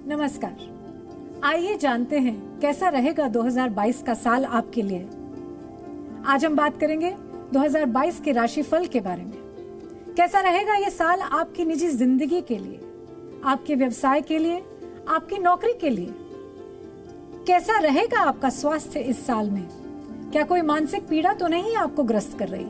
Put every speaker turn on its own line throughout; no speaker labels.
नमस्कार। आइए जानते हैं कैसा रहेगा 2022 का साल आपके लिए। आज हम बात करेंगे 2022 के राशिफल के बारे में। कैसा रहेगा ये साल आपकी निजी जिंदगी के लिए, आपके व्यवसाय के लिए, आपकी नौकरी के लिए। कैसा रहेगा आपका स्वास्थ्य इस साल में? क्या कोई मानसिक पीड़ा तो नहीं आपको ग्रस्त कर रही,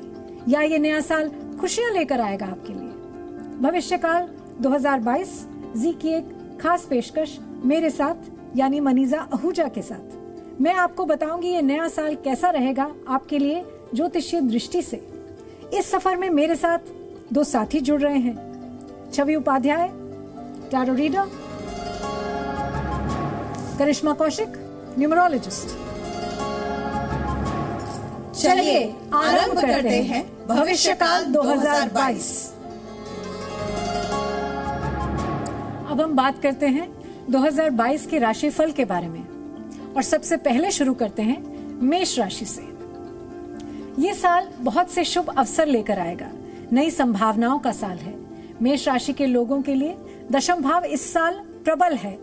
या ये नया साल खुशियां लेकर आएगा आपके लिए? भविष्यकाल 2022 जी की एक खास पेशकश मेरे साथ यानी मनीजा आहूजा के साथ। मैं आपको बताऊंगी ये नया साल कैसा रहेगा आपके लिए ज्योतिषीय दृष्टि से। इस सफर में मेरे साथ दो साथी जुड़ रहे हैं, छवि उपाध्याय टैरो रीडर, करिश्मा कौशिक न्यूमरोलॉजिस्ट।
चलिए आरंभ करते हैं भविष्यकाल 2022।
अब हम बात करते हैं 2022 के राशिफल के बारे में और सबसे पहले शुरू करते हैं मेष राशि से। ये साल बहुत से शुभ अवसर लेकर आएगा, नई संभावनाओं का साल है। मेष राशि के लोगों के लिए दशम भाव इस साल प्रबल है।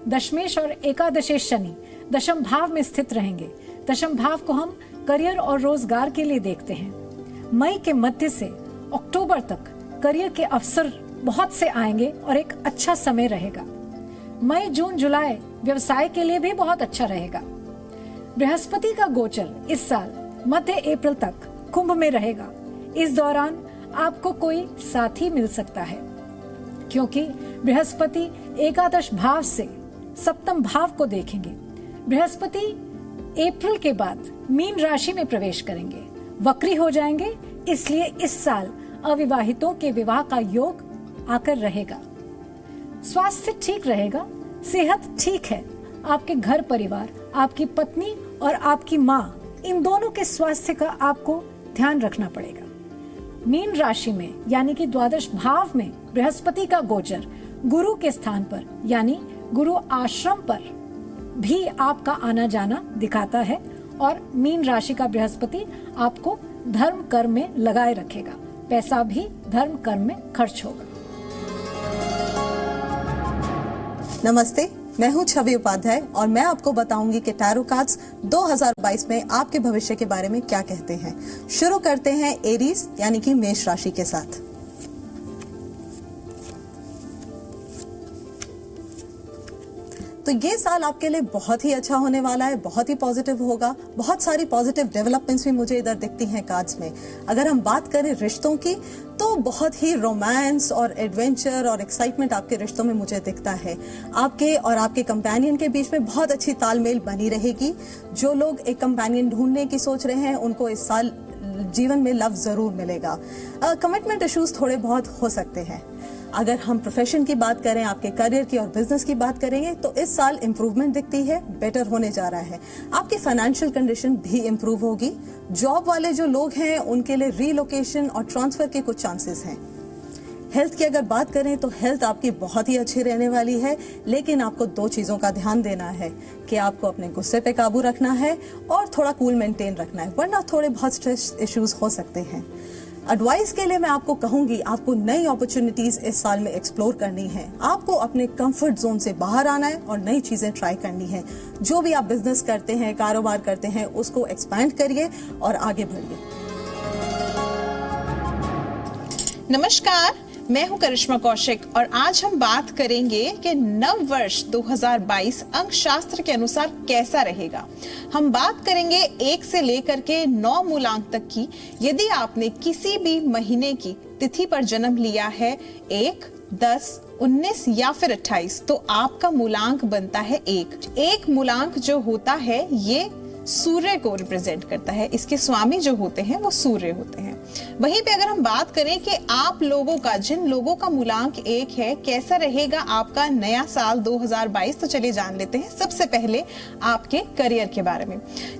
दशमेश और एकादशेश शनि दशम भाव में स्थित रहेंगे। दशम भाव को हम करियर और रोजगार के लिए देखते हैं। मई के मध्य से अक्टूबर तक करियर के अवसर बहुत से आएंगे और एक अच्छा समय रहेगा। मई जून जुलाई व्यवसाय के लिए भी बहुत अच्छा रहेगा। बृहस्पति का गोचर इस साल मध्य अप्रैल तक कुंभ में रहेगा। इस दौरान आपको कोई साथी मिल सकता है, क्योंकि बृहस्पति एकादश भाव से सप्तम भाव को देखेंगे। बृहस्पति अप्रैल के बाद मीन राशि में प्रवेश करेंगे, वक्री हो जाएंगे। इसलिए इस साल अविवाहितों के विवाह का योग आकर रहेगा। स्वास्थ्य ठीक रहेगा, सेहत ठीक है। आपके घर परिवार, आपकी पत्नी और आपकी माँ, इन दोनों के स्वास्थ्य का आपको ध्यान रखना पड़ेगा। मीन राशि में यानी कि द्वादश भाव में बृहस्पति का गोचर गुरु के स्थान पर यानी गुरु आश्रम पर भी आपका आना जाना दिखाता है और मीन राशि का बृहस्पति आपको धर्म कर्म में लगाए रखेगा। पैसा भी धर्म कर्म में खर्च होगा।
नमस्ते, मैं हूं छवि उपाध्याय और मैं आपको बताऊंगी कि टैरो कार्ड्स 2022 में आपके भविष्य के बारे में क्या कहते हैं। शुरू करते हैं एरीज यानी कि मेष राशि के साथ। तो ये साल आपके लिए बहुत ही अच्छा होने वाला है, बहुत ही पॉजिटिव होगा। बहुत सारी पॉजिटिव डेवलपमेंट्स भी मुझे इधर दिखती हैं कार्ड्स में। अगर हम बात करें रिश्तों की, तो बहुत ही रोमांस और एडवेंचर और एक्साइटमेंट आपके रिश्तों में मुझे दिखता है। आपके और आपके कंपेनियन के बीच में बहुत अच्छी तालमेल बनी रहेगी। जो लोग एक कंपेनियन ढूंढने की सोच रहे हैं, उनको इस साल जीवन में लव जरूर मिलेगा। कमिटमेंट इश्यूज थोड़े बहुत हो सकते हैं। अगर हम प्रोफेशन की बात करें, आपके करियर की और बिजनेस की बात करेंगे, तो इस साल इंप्रूवमेंट दिखती है, बेटर होने जा रहा है। आपकी फाइनेंशियल कंडीशन भी इंप्रूव होगी। जॉब वाले जो लोग हैं, उनके लिए रीलोकेशन और ट्रांसफर के कुछ चांसेस हैं। हेल्थ की अगर बात करें तो हेल्थ आपकी बहुत ही अच्छी रहने वाली है, लेकिन आपको दो चीजों का ध्यान देना है कि आपको अपने गुस्से पे काबू रखना है और थोड़ा कूल मेंटेन रखना है, वरना थोड़े बहुत स्ट्रेस इश्यूज हो सकते हैं। एडवाइस के लिए मैं आपको कहूंगी, आपको नई अपॉर्चुनिटीज इस साल में एक्सप्लोर करनी है। आपको अपने कंफर्ट जोन से बाहर आना है और नई चीजें ट्राई करनी है। जो भी आप बिजनेस करते हैं, कारोबार करते हैं, उसको एक्सपैंड करिए और आगे बढ़िए।
नमस्कार, मैं हूं करिश्मा कौशिक और आज हम बात करेंगे कि नव वर्ष 2022 अंक शास्त्र के अनुसार कैसा रहेगा। हम बात करेंगे 1 से लेकर के 9 मूलांक तक की। यदि आपने किसी भी महीने की तिथि पर जन्म लिया है, 1, 10, 19 या फिर 28, तो आपका मूलांक बनता है 1। 1 मूलांक जो होता है ये सूर्य को रिप्रेजेंट करता है। इसके स्वामी जो होते हैं वो सूर्य होते हैं। वहीं पे अगर हम बात करें कि आप लोगों का, जिन लोगों का मूलांक 1 है, कैसा रहेगा आपका नया साल 2022, तो चलिए जान लेते हैं। सबसे पहले आपके करियर के बारे में।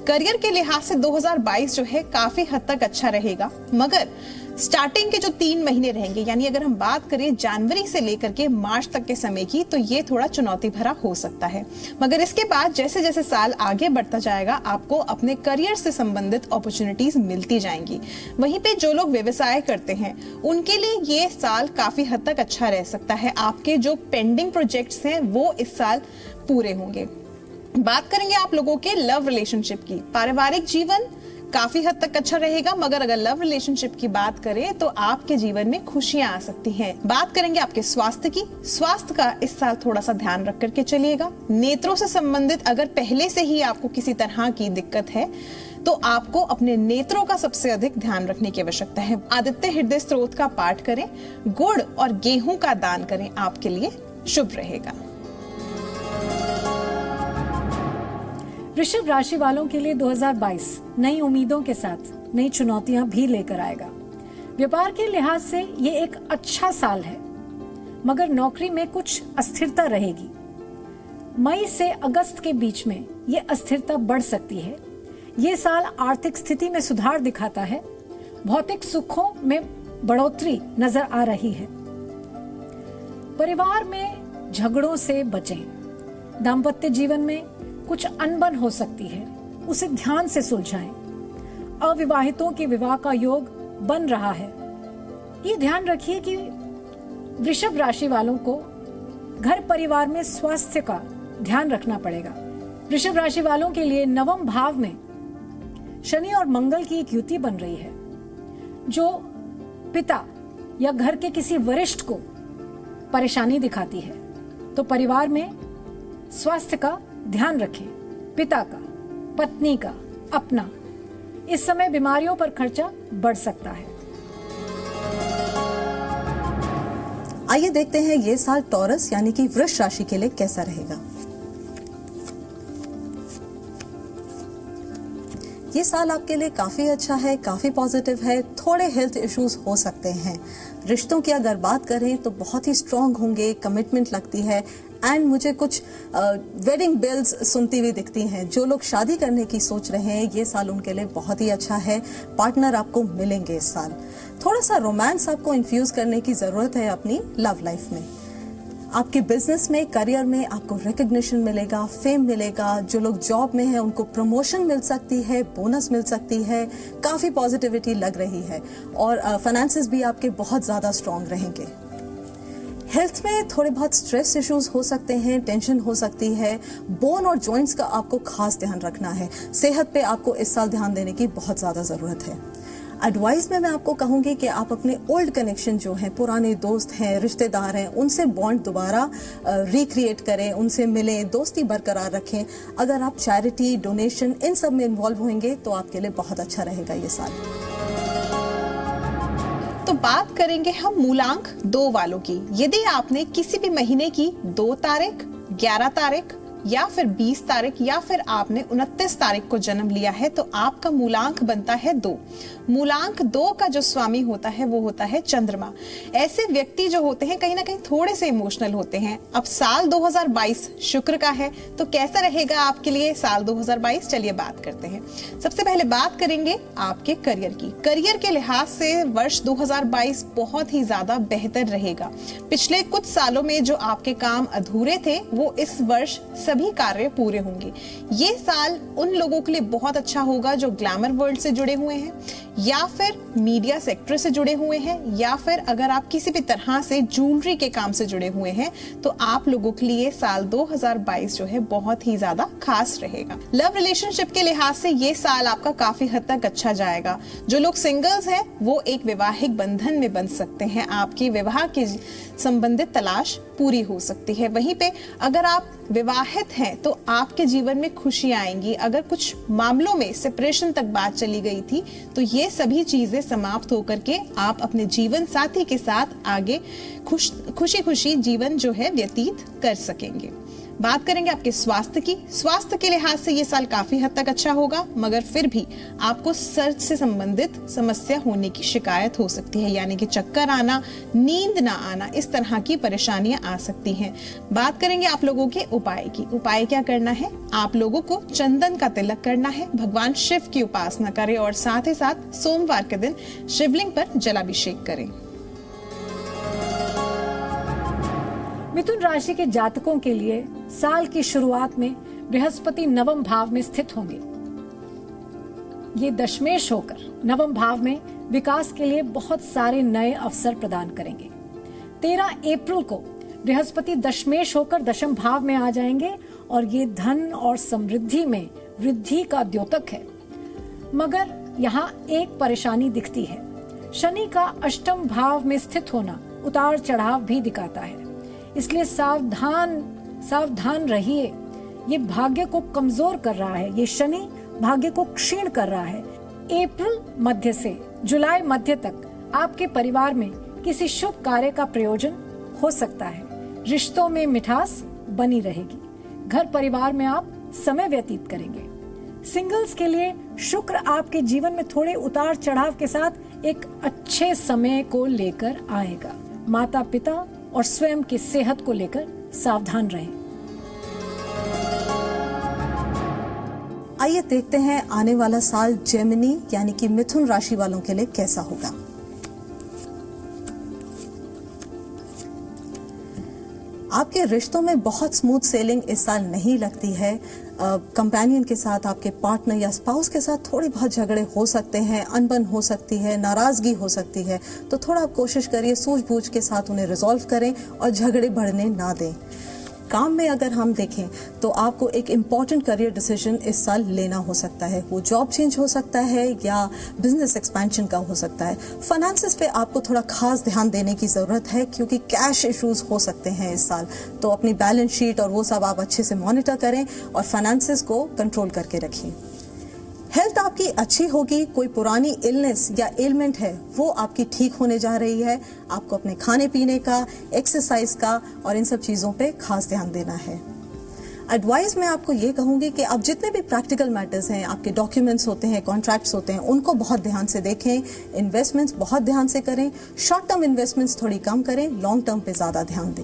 करियर के लिहाज से 2022 जो है काफी हद तक अच्छा रहेगा, मगर स्टार्टिंग के जो 3 महीने रहेंगे, यानी अगर हम बात करें जनवरी से लेकर के मार्च तक के समय की, तो ये थोड़ा चुनौती भरा हो सकता है। मगर इसके बाद जैसे जैसे साल आगे बढ़ता जाएगा आपको अपने करियर से संबंधित अपॉर्चुनिटीज मिलती जाएंगी। वहीं पे जो लोग व्यवसाय करते हैं उनके लिए ये साल काफी हद तक अच्छा रह सकता है। आपके जो पेंडिंग प्रोजेक्ट्स हैं वो इस साल पूरे होंगे। बात करेंगे आप लोगों के लव रिलेशनशिप की। पारिवारिक जीवन काफी हद तक अच्छा रहेगा, मगर अगर लव रिलेशनशिप की बात करें तो आपके जीवन में खुशियां आ सकती हैं। बात करेंगे आपके स्वास्थ्य की। स्वास्थ्य का इस साल थोड़ा सा ध्यान रख करके चलिएगा। नेत्रों से संबंधित अगर पहले से ही आपको किसी तरह की दिक्कत है तो आपको अपने नेत्रों का सबसे अधिक ध्यान रखने की आवश्यकता है। आदित्य हृदय स्तोत्र का पाठ करें, गुड़ और गेहूं का दान करें, आपके लिए शुभ रहेगा।
वृषभ राशि वालों के लिए 2022 नई उम्मीदों के साथ नई चुनौतियां भी लेकर आएगा। व्यापार के लिहाज से ये एक अच्छा साल है, मगर नौकरी में कुछ अस्थिरता रहेगी। मई से अगस्त के बीच में ये अस्थिरता बढ़ सकती है। ये साल आर्थिक स्थिति में सुधार दिखाता है। भौतिक सुखों में बढ़ोतरी नजर आ रही है। परिवार में झगड़ों से बचें। दाम्पत्य जीवन में कुछ अनबन हो सकती है, उसे ध्यान से सुलझाएं। अविवाहितों के विवाह का योग बन रहा है। ये ध्यान रखिए कि वृषभ राशि वालों को घर परिवार में स्वास्थ्य का ध्यान रखना पड़ेगा। वृषभ राशि वालों के लिए नवम भाव में शनि और मंगल की एक युति बन रही है, जो पिता या घर के किसी वरिष्ठ को परेशानी दिखाती है। तो परिवार में स्वास्थ्य का ध्यान रखें, पिता का, पत्नी का, अपना। इस समय बीमारियों पर खर्चा बढ़ सकता है।
आइए देखते हैं ये साल टॉरस यानी कि वृष राशि के लिए कैसा रहेगा। ये साल आपके लिए काफी अच्छा है, काफी पॉजिटिव है। थोड़े हेल्थ इश्यूज हो सकते हैं। रिश्तों की अगर बात करें तो बहुत ही स्ट्रांग होंगे, कमिटमेंट लगती है। एंड मुझे कुछ वेडिंग बेल्स सुनती हुई दिखती हैं। जो लोग शादी करने की सोच रहे हैं ये साल उनके लिए बहुत ही अच्छा है। पार्टनर आपको मिलेंगे इस साल। थोड़ा सा रोमांस आपको इन्फ्यूज करने की जरूरत है अपनी लव लाइफ में। आपके बिजनेस में, करियर में आपको रिकग्निशन मिलेगा, फेम मिलेगा। जो लोग जॉब में हैं उनको प्रमोशन मिल सकती है, बोनस मिल सकती है। काफी पॉजिटिविटी लग रही है और फाइनेंसेस भी आपके बहुत ज्यादा स्ट्रांग रहेंगे। हेल्थ में थोड़े बहुत स्ट्रेस इश्यूज हो सकते हैं, टेंशन हो सकती है। बोन और जॉइंट्स का आपको खास ध्यान रखना है। सेहत पे आपको इस साल ध्यान देने की बहुत ज्यादा जरूरत है। एडवाइस में मैं आपको कहूंगी कि आप अपने ओल्ड कनेक्शन जो हैं, पुराने दोस्त हैं, रिश्तेदार हैं, उनसे बॉन्ड दोबारा रिक्रिएट करें, उनसे मिलें, दोस्ती बरकरार रखें। अगर आप चैरिटी, डोनेशन इन सब में इन्वॉल्व होंगे तो आपके लिए बहुत अच्छा रहेगा ये साल।
तो बात करेंगे हम मूलांक 2 वालों की। यदि आपने किसी भी महीने की 2 तारीख, 11 तारीख या फिर 20 तारीख या फिर आपने 29 तारीख को जन्म लिया है तो आपका मूलांक बनता है 2। मूलांक 2 का जो स्वामी होता है वो होता है चंद्रमा। ऐसे व्यक्ति जो होते हैं कहीं ना कहीं थोड़े से इमोशनल होते हैं। अब साल 2022 शुक्र का है तो कैसा रहेगा आपके लिए साल 2022? चलिए बात करते हैं। सबसे पहले बात करेंगे आपके करियर की। करियर के लिहाज से वर्ष 2022 बहुत ही ज्यादा बेहतर रहेगा। पिछले कुछ सालों में जो आपके काम अधूरे थे वो इस वर्ष सभी कार्य पूरे होंगे। ये साल उन लोगों के लिए बहुत अच्छा होगा जो ग्लैमर वर्ल्ड से जुड़े हुए हैं या फिर मीडिया सेक्टर से जुड़े हुए हैं या फिर अगर आप किसी भी तरह से ज्वेलरी के काम से जुड़े हुए हैं तो आप लोगों के लिए साल 2022 जो है बहुत ही ज्यादा खास रहेगा। लव रिलेशनशिप के लिहाज से ये साल आपका काफी हद तक अच्छा जाएगा। जो लोग सिंगल्स हैं वो एक वैवाहिक बंधन में बंध सकते हैं। आपकी विवाह के संबंधित तलाश पूरी हो सकती है। वहीं पे अगर आप विवाहित हैं तो आपके जीवन में खुशियां आएंगी। अगर कुछ मामलों में सेपरेशन तक बात चली गई थी तो ये सभी चीजें समाप्त होकर के आप अपने जीवन साथी के साथ आगे खुशी खुशी जीवन जो है व्यतीत कर सकेंगे। बात करेंगे आपके स्वास्थ्य की। स्वास्थ्य के लिहाज से ये साल काफी हद तक अच्छा होगा, मगर फिर भी आपको सर से संबंधित समस्या होने की शिकायत हो सकती है, यानी कि चक्कर आना, नींद ना आना, इस तरह की परेशानियां आ सकती हैं। बात करेंगे आप लोगों के उपाय की। उपाय क्या करना है? आप लोगों को चंदन का तिलक करना है, भगवान शिव की उपासना करें और साथ ही साथ सोमवार के दिन शिवलिंग पर जलाभिषेक करें।
मिथुन राशि के जातकों के लिए साल की शुरुआत में बृहस्पति नवम भाव में स्थित होंगे। ये दशमेश होकर नवम भाव में विकास के लिए बहुत सारे नए अवसर प्रदान करेंगे। 13 अप्रैल को बृहस्पति दशमेश होकर दशम भाव में आ जाएंगे और ये धन और समृद्धि में वृद्धि का द्योतक है। मगर यहाँ एक परेशानी दिखती है। शनि का अष्टम भाव में स्थित होना उतार चढ़ाव भी दिखाता है, इसलिए सावधान रहिए। ये भाग्य को कमजोर कर रहा है, ये शनि भाग्य को क्षीण कर रहा है। अप्रैल मध्य से जुलाई मध्य तक आपके परिवार में किसी शुभ कार्य का प्रयोजन हो सकता है। रिश्तों में मिठास बनी रहेगी। घर परिवार में आप समय व्यतीत करेंगे। सिंगल्स के लिए शुक्र आपके जीवन में थोड़े उतार चढ़ाव के साथ एक अच्छे समय को लेकर आएगा। माता पिता और स्वयं की सेहत को लेकर सावधान रहें।
आइए देखते हैं आने वाला साल जेमिनी यानी कि मिथुन राशि वालों के लिए कैसा होगा। आपके रिश्तों में बहुत स्मूथ सेलिंग इस साल नहीं लगती है। कंपेनियन के साथ, आपके पार्टनर या स्पाउस के साथ थोड़े बहुत झगड़े हो सकते हैं, अनबन हो सकती है, नाराजगी हो सकती है। तो थोड़ा आप कोशिश करिए सूझबूझ के साथ उन्हें रिजॉल्व करें और झगड़े बढ़ने ना दें। काम में अगर हम देखें तो आपको एक इम्पॉर्टेंट करियर डिसीजन इस साल लेना हो सकता है। वो जॉब चेंज हो सकता है या बिजनेस एक्सपेंशन का हो सकता है। फाइनेंसेस पे आपको थोड़ा खास ध्यान देने की जरूरत है क्योंकि कैश इश्यूज हो सकते हैं इस साल। तो अपनी बैलेंस शीट और वो सब आप अच्छे से मॉनिटर करें और फाइनेंसेस को कंट्रोल करके रखिए। हेल्थ आपकी अच्छी होगी। कोई पुरानी इलनेस या एलिमेंट है वो आपकी ठीक होने जा रही है। आपको अपने खाने पीने का, एक्सरसाइज का और इन सब चीजों पे खास ध्यान देना है। एडवाइस मैं आपको ये कहूंगी कि आप जितने भी प्रैक्टिकल मैटर्स हैं, आपके डॉक्यूमेंट्स होते हैं, कॉन्ट्रैक्ट्स होते हैं, उनको बहुत ध्यान से देखें। इन्वेस्टमेंट्स बहुत ध्यान से करें। शॉर्ट टर्म इन्वेस्टमेंट्स थोड़ी कम करें, लॉन्ग टर्म पे ज्यादा ध्यान दें।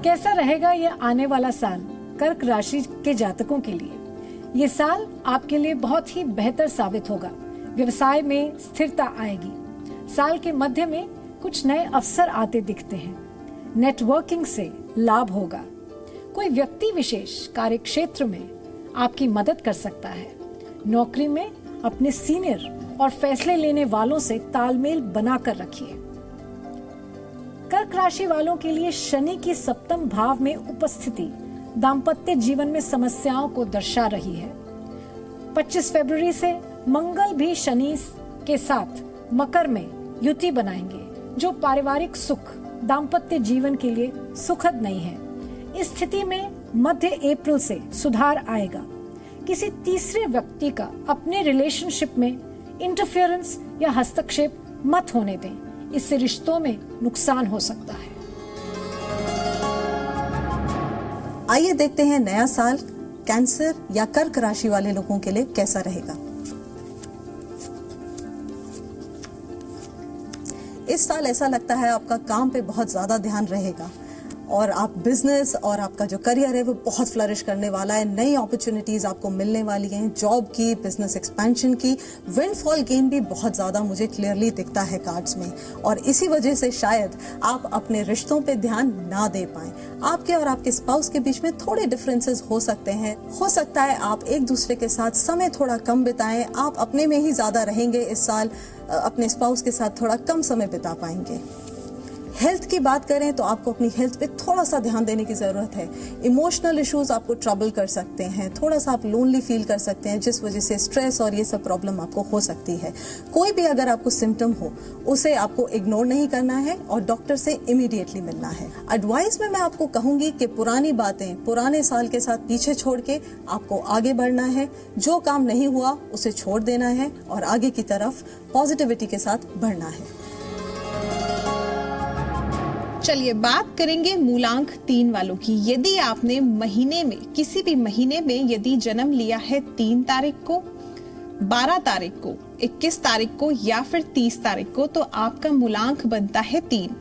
कैसा रहेगा ये आने वाला साल कर्क राशि के जातकों के लिए? ये साल आपके लिए बहुत ही बेहतर साबित होगा। व्यवसाय में स्थिरता आएगी। साल के मध्य में कुछ नए अवसर आते दिखते हैं। नेटवर्किंग से लाभ होगा। कोई व्यक्ति विशेष कार्यक्षेत्र में आपकी मदद कर सकता है। नौकरी में अपने सीनियर और फैसले लेने वालों से तालमेल बनाकर रखिए। कर्क राशि वालों के लिए शनि की सप्तम भाव में उपस्थिति दाम्पत्य जीवन में समस्याओं को दर्शा रही है। 25 फरवरी से मंगल भी शनि के साथ मकर में युति बनाएंगे, जो पारिवारिक सुख दाम्पत्य जीवन के लिए सुखद नहीं है। इस स्थिति में मध्य अप्रैल से सुधार आएगा। किसी तीसरे व्यक्ति का अपने रिलेशनशिप में इंटरफेरेंस या हस्तक्षेप मत होने दें, इससे रिश्तों में नुकसान हो सकता है।
आइए देखते हैं नया साल कैंसर या कर्क राशि वाले लोगों के लिए कैसा रहेगा। इस साल ऐसा लगता है आपका काम पे बहुत ज्यादा ध्यान रहेगा और आप बिजनेस और आपका जो करियर है वो बहुत फ्लरिश करने वाला है। नई अपॉर्चुनिटीज आपको मिलने वाली हैं, जॉब की, बिजनेस एक्सपेंशन की। विंडफॉल गेन भी बहुत ज्यादा मुझे क्लियरली दिखता है कार्ड्स में, और इसी वजह से शायद आप अपने रिश्तों पे ध्यान ना दे पाएं। आपके और आपके स्पाउस के बीच में थोड़े डिफरेंसेस हो सकते हैं। हो सकता है आप एक दूसरे के साथ समय थोड़ा कम बिताएं। आप अपने में ही ज्यादा रहेंगे इस साल, अपने स्पाउस के साथ थोड़ा कम समय बिता पाएंगे। हेल्थ की बात करें तो आपको अपनी हेल्थ पे थोड़ा सा ध्यान देने की जरूरत है। इमोशनल इश्यूज आपको ट्रबल कर सकते हैं, थोड़ा सा आप लोनली फील कर सकते हैं, जिस वजह से स्ट्रेस और ये सब प्रॉब्लम आपको हो सकती है। कोई भी अगर आपको सिम्टम हो उसे आपको इग्नोर नहीं करना है और डॉक्टर से इमीडिएटली मिलना है। एडवाइस में मैं आपको कहूंगी कि पुरानी बातें पुराने साल के साथ पीछे छोड़ के आपको आगे बढ़ना है। जो काम नहीं हुआ उसे छोड़ देना है और आगे की तरफ पॉजिटिविटी के साथ बढ़ना है।
चलिए बात करेंगे मूलांक 3 वालों की। यदि आपने महीने में, किसी भी महीने में यदि जन्म लिया है 3 तारीख को, 12 तारीख को, 21 तारीख को या फिर 30 तारीख को, तो आपका मूलांक बनता है 3।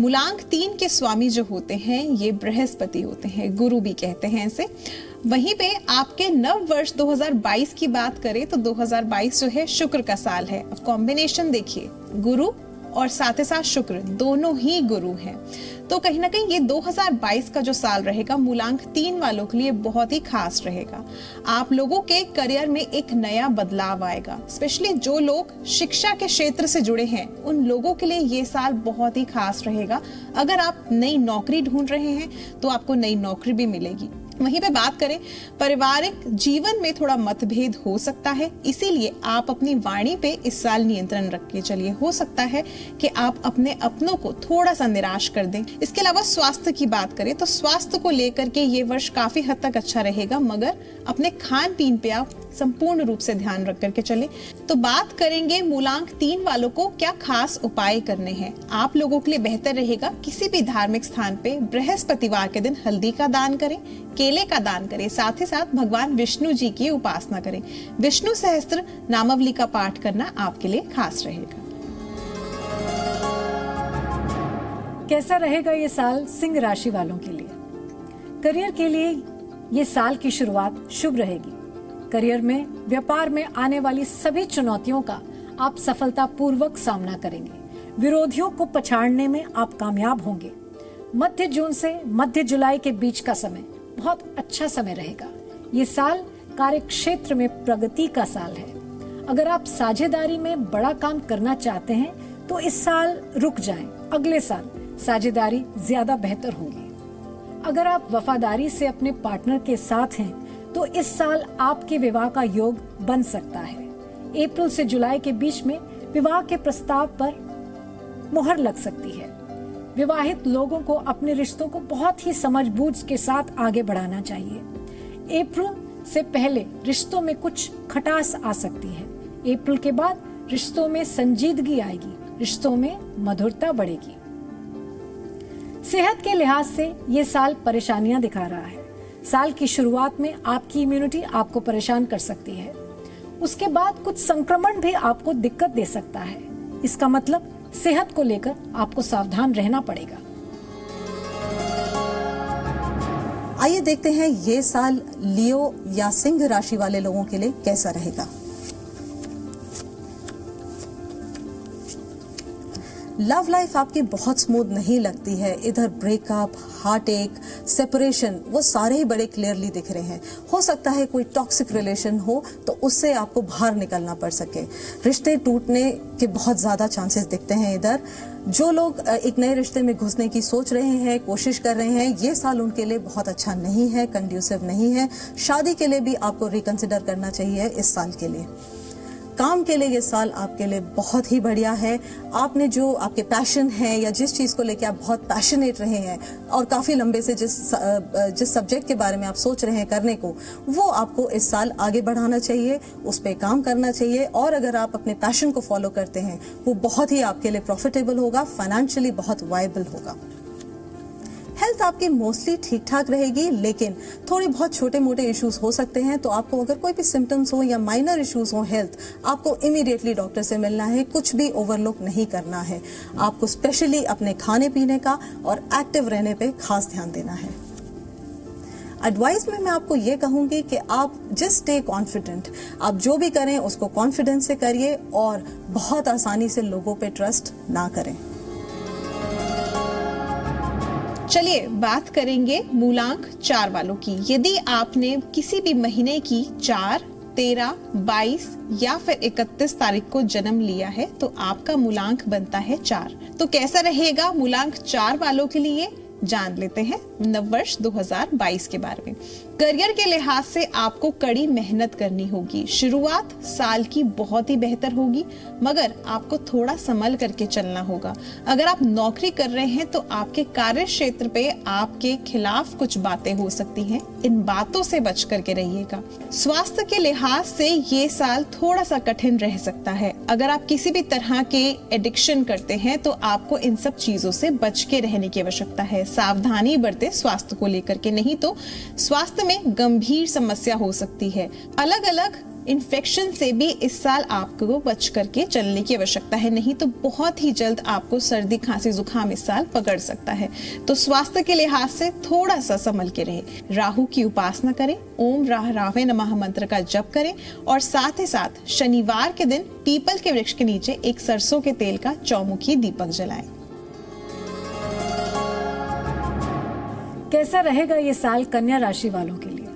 मूलांक 3 के स्वामी जो होते हैं ये बृहस्पति होते हैं, गुरु भी कहते हैं इसे। वहीं पे आपके नव वर्ष 2022 की बात करें तो 2022 जो है शुक्र का साल है। अब कॉम्बिनेशन देखिए, गुरु और साथ ही साथ शुक्र दोनों ही गुरु हैं, तो कहीं ना कहीं ये 2022 का जो साल रहेगा मूलांक 3 वालों के लिए बहुत ही खास रहेगा। आप लोगों के करियर में एक नया बदलाव आएगा। स्पेशली जो लोग शिक्षा के क्षेत्र से जुड़े हैं उन लोगों के लिए ये साल बहुत ही खास रहेगा। अगर आप नई नौकरी ढूंढ रहे हैं तो आपको नई नौकरी भी मिलेगी। वहीं पे बात करें, पारिवारिक जीवन में थोड़ा मतभेद हो सकता है, इसीलिए आप अपनी वाणी पे इस साल नियंत्रण रख के चलिए। हो सकता है कि आप अपने अपनों को थोड़ा सा निराश कर दें। इसके अलावा स्वास्थ्य की बात करें तो स्वास्थ्य को लेकर के ये वर्ष काफी हद तक अच्छा रहेगा, मगर अपने खान पीन पे आप संपूर्ण रूप से ध्यान रख करके चलें। तो बात करेंगे मूलांक 3 वालों को क्या खास उपाय करने हैं। आप लोगों के लिए बेहतर रहेगा किसी भी धार्मिक स्थान पे बृहस्पतिवार के दिन हल्दी का दान करें, केले का दान करें, साथ ही साथ भगवान विष्णु जी की उपासना करें। विष्णु सहस्त्र नामावली का पाठ करना आपके लिए खास रहेगा।
कैसा रहेगा ये साल सिंह राशि वालों के लिए? करियर के लिए ये साल की शुरुआत शुभ रहेगी। करियर में, व्यापार में आने वाली सभी चुनौतियों का आप सफलतापूर्वक सामना करेंगे। विरोधियों को पछाड़ने में आप कामयाब होंगे। मध्य जून से मध्य जुलाई के बीच का समय बहुत अच्छा समय रहेगा। ये साल कार्य क्षेत्र में प्रगति का साल है। अगर आप साझेदारी में बड़ा काम करना चाहते हैं तो इस साल रुक जाएं। अगले साल साझेदारी ज्यादा बेहतर होगी। अगर आप वफादारी से अपने पार्टनर के साथ हैं तो इस साल आपके विवाह का योग बन सकता है। अप्रैल से जुलाई के बीच में विवाह के प्रस्ताव पर मुहर लग सकती है। विवाहित लोगों को अपने रिश्तों को बहुत ही समझबूझ के साथ आगे बढ़ाना चाहिए। अप्रैल से पहले रिश्तों में कुछ खटास आ सकती है। अप्रैल के बाद रिश्तों में संजीदगी आएगी, रिश्तों में मधुरता बढ़ेगी। सेहत के लिहाज से ये साल परेशानियां दिखा रहा है। साल की शुरुआत में आपकी इम्यूनिटी आपको परेशान कर सकती है। उसके बाद कुछ संक्रमण भी आपको दिक्कत दे सकता है। इसका मतलब सेहत को लेकर आपको सावधान रहना पड़ेगा।
आइए देखते हैं ये साल लियो या सिंह राशि वाले लोगों के लिए कैसा रहेगा। लव लाइफ आपकी बहुत स्मूथ नहीं लगती है। इधर ब्रेकअप, हार्ट एक, सेपरेशन, वो सारे ही बड़े क्लियरली दिख रहे हैं। हो सकता है कोई टॉक्सिक रिलेशन हो तो उससे आपको बाहर निकलना पड़ सके। रिश्ते टूटने के बहुत ज्यादा चांसेस दिखते हैं। इधर जो लोग एक नए रिश्ते में घुसने की सोच रहे हैं, कोशिश कर रहे हैं, ये साल उनके लिए बहुत अच्छा नहीं है, कंड्यूसिव नहीं है। शादी के लिए भी आपको रिकंसिडर करना चाहिए इस साल के लिए। काम के लिए ये साल आपके लिए बहुत ही बढ़िया है। आपने जो आपके पैशन है या जिस चीज को लेकर आप बहुत पैशनेट रहे हैं और काफी लंबे से जिस सब्जेक्ट के बारे में आप सोच रहे हैं करने को, वो आपको इस साल आगे बढ़ाना चाहिए, उस पर काम करना चाहिए। और अगर आप अपने पैशन को फॉलो करते हैं वो बहुत ही आपके लिए प्रॉफिटेबल होगा, फाइनेंशियली बहुत वायबल होगा। हेल्थ आपकी मोस्टली ठीक ठाक रहेगी, लेकिन थोड़ी बहुत छोटे मोटे इश्यूज हो सकते हैं। तो आपको अगर कोई भी सिम्टम्स हो या माइनर इश्यूज हो हेल्थ, आपको इमीडिएटली डॉक्टर से मिलना है। कुछ भी ओवरलुक नहीं करना है। आपको स्पेशली अपने खाने पीने का और एक्टिव रहने पे खास ध्यान देना है। एडवाइस में मैं आपको ये कहूंगी कि आप जस्ट स्टे कॉन्फिडेंट। आप जो भी करें उसको कॉन्फिडेंस से करिए और बहुत आसानी से लोगों पे ट्रस्ट ना करें।
चलिए बात करेंगे मूलांक 4 वालों की। यदि आपने किसी भी महीने की 4, 13, 22 या फिर 31 तारीख को जन्म लिया है, तो आपका मूलांक बनता है 4। तो कैसा रहेगा मूलांक 4 वालों के लिए? जान लेते हैं नववर्ष 2022 के बारे में। करियर के लिहाज से आपको कड़ी मेहनत करनी होगी। शुरुआत साल की बहुत ही बेहतर होगी, मगर आपको थोड़ा संभल करके चलना होगा। अगर आप नौकरी कर रहे हैं तो आपके कार्य क्षेत्र पे आपके खिलाफ कुछ बातें हो सकती हैं, इन बातों से बच करके रहिएगा। स्वास्थ्य के लिहाज से ये साल थोड़ा सा कठिन रह सकता है। अगर आप किसी भी तरह के एडिक्शन करते हैं तो आपको इन सब चीजों से बच के रहने की आवश्यकता है। सावधानी बरते स्वास्थ्य को लेकर के, नहीं तो स्वास्थ्य में गंभीर समस्या हो सकती है। अलग अलग इन्फेक्शन से भी इस साल आपको बच करके चलने की आवश्यकता है, नहीं तो बहुत ही जल्द आपको सर्दी खांसी जुकाम इस साल पकड़ सकता है। तो स्वास्थ्य के लिहाज से थोड़ा सा संभल के रहे। राहु की उपासना करें, ओम राह रावे नमः मंत्र का जप करें और साथ ही साथ शनिवार के दिन पीपल के वृक्ष के नीचे एक सरसों के तेल का चौमुखी दीपक जलाएं।
कैसा रहेगा ये साल कन्या राशि वालों के लिए?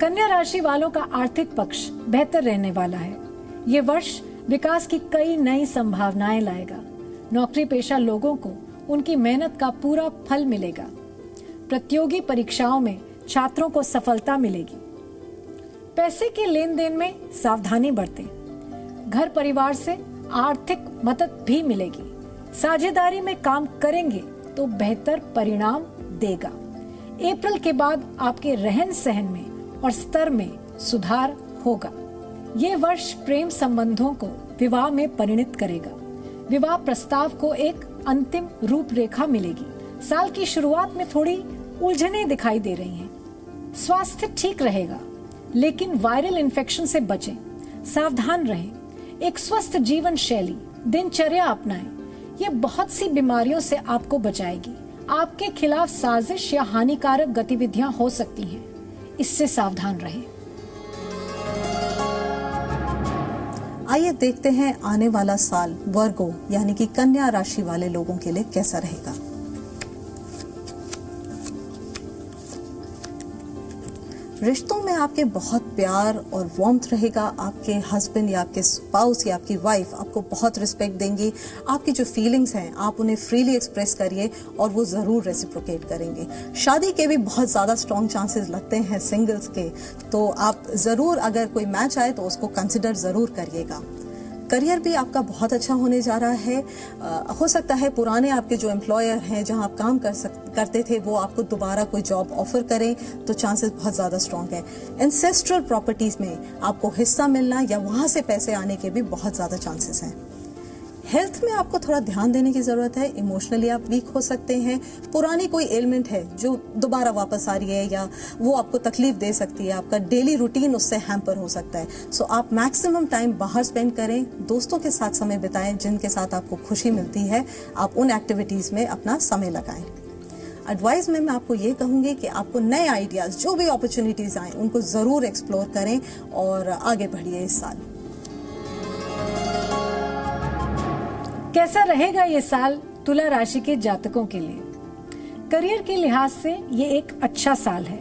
कन्या राशि वालों का आर्थिक पक्ष बेहतर रहने वाला है। ये वर्ष विकास की कई नई संभावनाएं लाएगा। नौकरी पेशा लोगों को उनकी मेहनत का पूरा फल मिलेगा। प्रतियोगी परीक्षाओं में छात्रों को सफलता मिलेगी। पैसे के लेन देन में सावधानी बरतें। घर परिवार से आर्थिक मदद भी मिलेगी। साझेदारी में काम करेंगे तो बेहतर परिणाम देगा। अप्रैल के बाद आपके रहन सहन में और स्तर में सुधार होगा। ये वर्ष प्रेम संबंधों को विवाह में परिणित करेगा। विवाह प्रस्ताव को एक अंतिम रूपरेखा मिलेगी। साल की शुरुआत में थोड़ी उलझनें दिखाई दे रही हैं। स्वास्थ्य ठीक रहेगा, लेकिन वायरल इन्फेक्शन से बचें। सावधान रहें। एक स्वस्थ जीवन शैली, दिनचर्या अपनाएं। ये बहुत सी बीमारियों से आपको बचाएगी। आपके खिलाफ साजिश या हानिकारक गतिविधियां हो सकती हैं, इससे सावधान रहें।
आइए देखते हैं आने वाला साल वर्गो यानी कि कन्या राशि वाले लोगों के लिए कैसा रहेगा। रिश्तों में आपके बहुत प्यार और वार्मथ रहेगा। आपके हस्बैंड या आपके स्पाउस या आपकी वाइफ आपको बहुत रिस्पेक्ट देंगी। आपकी जो फीलिंग्स हैं आप उन्हें फ्रीली एक्सप्रेस करिए और वो ज़रूर रेसिप्रोकेट करेंगे। शादी के भी बहुत ज़्यादा स्ट्रॉन्ग चांसेस लगते हैं सिंगल्स के, तो आप ज़रूर अगर कोई मैच आए तो उसको कंसिडर ज़रूर करिएगा। करियर भी आपका बहुत अच्छा होने जा रहा है। हो सकता है पुराने आपके जो एम्प्लॉयर हैं जहां आप काम करते थे वो आपको दोबारा कोई जॉब ऑफर करें, तो चांसेस बहुत ज़्यादा स्ट्रॉन्ग है। एंसेस्ट्रल प्रॉपर्टीज़ में आपको हिस्सा मिलना या वहां से पैसे आने के भी बहुत ज़्यादा चांसेस हैं। हेल्थ में आपको थोड़ा ध्यान देने की ज़रूरत है। इमोशनली आप वीक हो सकते हैं। पुरानी कोई एलिमेंट है जो दोबारा वापस आ रही है या वो आपको तकलीफ दे सकती है। आपका डेली रूटीन उससे हैम्पर हो सकता है। सो आप मैक्सिमम टाइम बाहर स्पेंड करें, दोस्तों के साथ समय बिताएं जिनके साथ आपको खुशी मिलती है। आप उन एक्टिविटीज़ में अपना समय लगाएं। एडवाइस में मैं आपको ये कहूँगी कि आपको नए आइडियाज़, जो भी अपॉर्चुनिटीज़ आएँ उनको ज़रूर एक्सप्लोर करें और आगे बढ़िए इस साल।
कैसा रहेगा ये साल तुला राशि के जातकों के लिए? करियर के लिहाज से ये एक अच्छा साल है।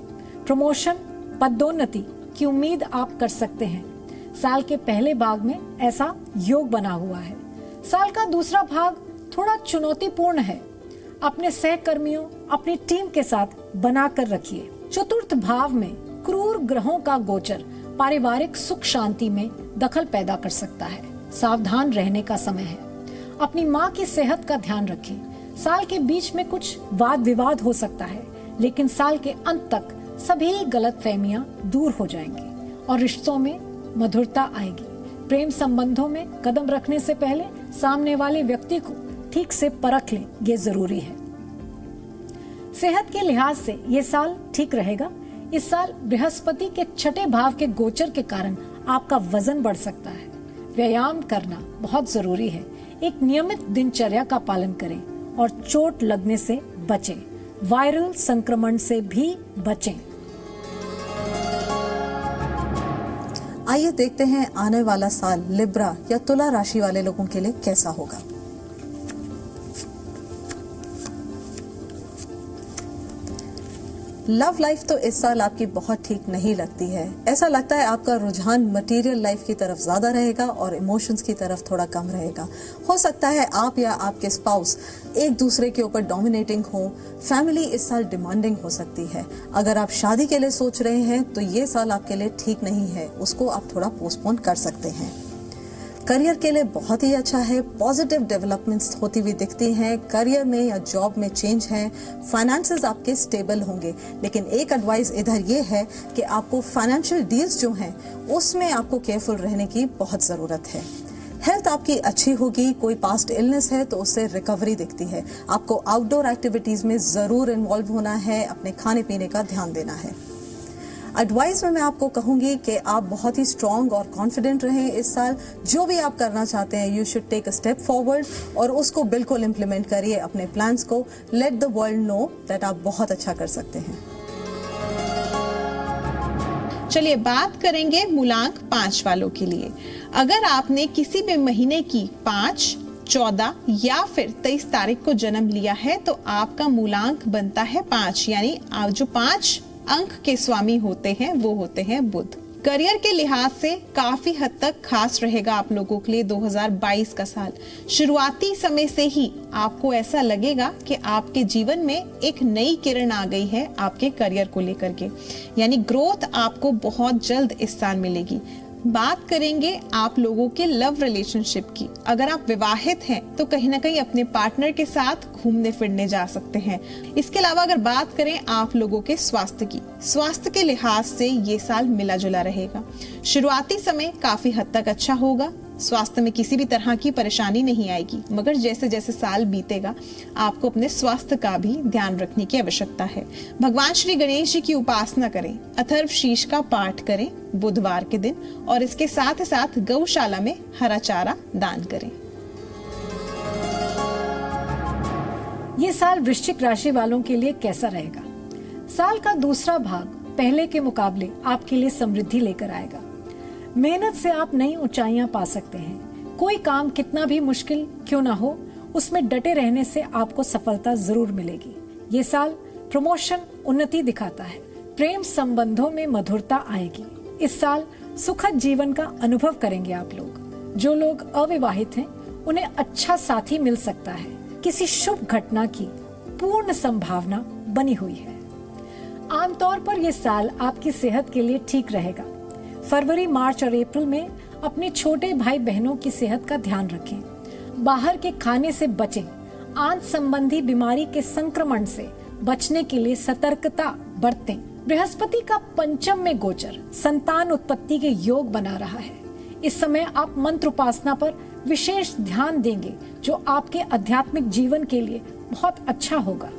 प्रमोशन, पदोन्नति की उम्मीद आप कर सकते हैं। साल के पहले भाग में ऐसा योग बना हुआ है। साल का दूसरा भाग थोड़ा चुनौतीपूर्ण है। अपने सहकर्मियों, अपनी टीम के साथ बनाकर रखिए। चतुर्थ भाव में क्रूर ग्रहों का गोचर पारिवारिक सुख शांति में दखल पैदा कर सकता है। सावधान रहने का समय है। अपनी माँ की सेहत का ध्यान रखें। साल के बीच में कुछ वाद विवाद हो सकता है, लेकिन साल के अंत तक सभी गलतफहमियां दूर हो जाएंगी और रिश्तों में मधुरता आएगी। प्रेम संबंधों में कदम रखने से पहले सामने वाले व्यक्ति को ठीक से परख लें, ये जरूरी है। सेहत के लिहाज से ये साल ठीक रहेगा। इस साल बृहस्पति के छठे भाव के गोचर के कारण आपका वजन बढ़ सकता है। व्यायाम करना बहुत जरूरी है। एक नियमित दिनचर्या का पालन करें और चोट लगने से बचें। वायरल संक्रमण से भी बचें।
आइए देखते हैं आने वाला साल लिब्रा या तुला राशि वाले लोगों के लिए कैसा होगा। लव लाइफ तो इस साल आपकी बहुत ठीक नहीं लगती है। ऐसा लगता है आपका रुझान मटेरियल लाइफ की तरफ ज्यादा रहेगा और इमोशंस की तरफ थोड़ा कम रहेगा। हो सकता है आप या आपके स्पाउस एक दूसरे के ऊपर डोमिनेटिंग हो। फैमिली इस साल डिमांडिंग हो सकती है। अगर आप शादी के लिए सोच रहे हैं तो ये साल आपके लिए ठीक नहीं है, उसको आप थोड़ा पोस्टपोन कर सकते हैं। करियर के लिए बहुत ही अच्छा है। पॉजिटिव डेवलपमेंट्स होती हुई दिखती हैं। करियर में या जॉब में चेंज है। फाइनेंसेस आपके स्टेबल होंगे, लेकिन एक एडवाइस इधर ये है कि आपको फाइनेंशियल डील्स जो हैं उसमें आपको केयरफुल रहने की बहुत ज़रूरत है। हेल्थ आपकी अच्छी होगी। कोई पास्ट इलनेस है तो उससे रिकवरी दिखती है। आपको आउटडोर एक्टिविटीज़ में ज़रूर इन्वॉल्व होना है। अपने खाने पीने का ध्यान देना है। एडवाइस में मैं आपको कहूंगी कि आप बहुत ही स्ट्रांग और कॉन्फिडेंट रहें इस साल। जो भी आप करना चाहते हैं, you should take a step forward और उसको बिल्कुल इम्प्लीमेंट करिए अपने प्लान्स को। Let the world know that आप बहुत अच्छा कर सकते हैं।
चलिए बात करेंगे मूलांक 5 वालों के लिए। अगर आपने किसी भी महीने की 5, 14 या फिर 23 तारीख को जन्म लिया है तो आपका मूलांक बनता है 5, यानी आप जो 5 अंक के स्वामी होते हैं वो होते हैं बुध। करियर के लिहाज से काफी हद तक खास रहेगा आप लोगों के लिए 2022 का साल। शुरुआती समय से ही आपको ऐसा लगेगा कि आपके जीवन में एक नई किरण आ गई है आपके करियर को लेकर के, यानी ग्रोथ आपको बहुत जल्द इस साल मिलेगी। बात करेंगे आप लोगों के लव रिलेशनशिप की। अगर आप विवाहित हैं तो कहीं ना कहीं अपने पार्टनर के साथ घूमने फिरने जा सकते हैं। इसके अलावा अगर बात करें आप लोगों के स्वास्थ्य की, स्वास्थ्य के लिहाज से ये साल मिला जुला रहेगा। शुरुआती समय काफी हद तक अच्छा होगा। स्वास्थ्य में किसी भी तरह की परेशानी नहीं आएगी, मगर जैसे जैसे साल बीतेगा आपको अपने स्वास्थ्य का भी ध्यान रखने की आवश्यकता है। भगवान श्री गणेश जी की उपासना करें, अथर्व शीर्ष का पाठ करें बुधवार के दिन और इसके साथ ही साथ गौशाला में हरा चारा दान करें।
ये साल वृश्चिक राशि वालों के लिए कैसा रहेगा? साल का दूसरा भाग पहले के मुकाबले आपके लिए समृद्धि लेकर आएगा। मेहनत से आप नई ऊंचाइयां पा सकते हैं। कोई काम कितना भी मुश्किल क्यों ना हो, उसमें डटे रहने से आपको सफलता जरूर मिलेगी। ये साल प्रमोशन, उन्नति दिखाता है। प्रेम संबंधों में मधुरता आएगी। इस साल सुखद जीवन का अनुभव करेंगे आप लोग। जो लोग अविवाहित हैं उन्हें अच्छा साथी मिल सकता है। किसी शुभ घटना की पूर्ण संभावना बनी हुई है। आमतौर पर यह साल आपकी सेहत के लिए ठीक रहेगा। फरवरी, मार्च और अप्रैल में अपने छोटे भाई बहनों की सेहत का ध्यान रखें। बाहर के खाने से बचें। आंत संबंधी बीमारी के संक्रमण से बचने के लिए सतर्कता बरतें। बृहस्पति का पंचम में गोचर संतान उत्पत्ति के योग बना रहा है। इस समय आप मंत्र उपासना पर विशेष ध्यान देंगे, जो आपके आध्यात्मिक जीवन के लिए बहुत अच्छा होगा।